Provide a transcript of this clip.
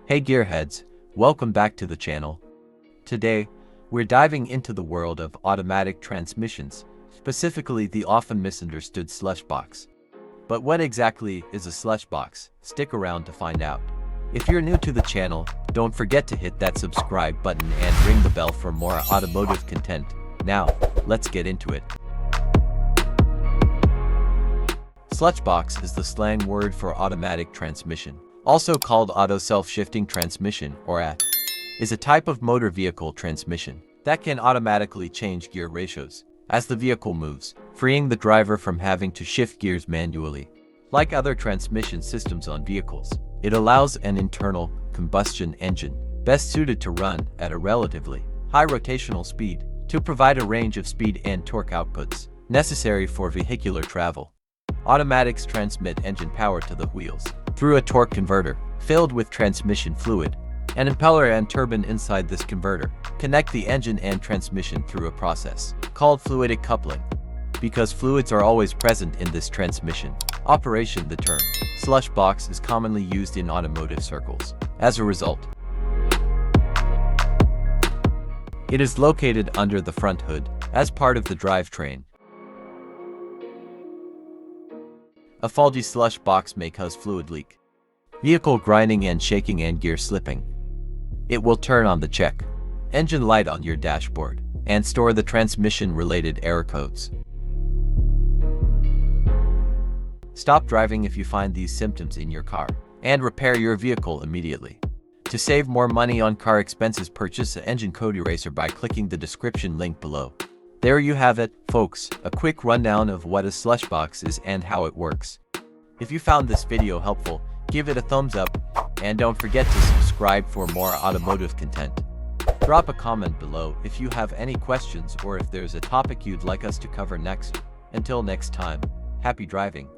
Hey gearheads, welcome back to the channel. Today, we're diving into the world of automatic transmissions, specifically the often misunderstood slushbox. But what exactly is a slushbox? Stick around to find out. If you're new to the channel, don't forget to hit that subscribe button and ring the bell for more automotive content. Now, let's get into it. Slushbox is the slang word for automatic transmission, also called auto self-shifting transmission or AT, is a type of motor vehicle transmission that can automatically change gear ratios as the vehicle moves, freeing the driver from having to shift gears manually. Like other transmission systems on vehicles, it allows an internal combustion engine, best suited to run at a relatively high rotational speed, to provide a range of speed and torque outputs necessary for vehicular travel. Automatics transmit engine power to the wheels through a torque converter filled with transmission fluid. An impeller and turbine inside this converter connect the engine and transmission through a process called fluidic coupling. Because fluids are always present in this transmission operation, the term slush box is commonly used in automotive circles. As a result, it is located under the front hood as part of the drivetrain. A faulty slush box may cause fluid leak, vehicle grinding and shaking, and gear slipping. It will turn on the check engine light on your dashboard and store the transmission-related error codes. Stop driving if you find these symptoms in your car and repair your vehicle immediately. To save more money on car expenses, purchase an engine code eraser by clicking the description link below. There you have it, folks, a quick rundown of what a slushbox is and how it works. If you found this video helpful, give it a thumbs up, and don't forget to subscribe for more automotive content. Drop a comment below if you have any questions or if there's a topic you'd like us to cover next. Until next time, happy driving.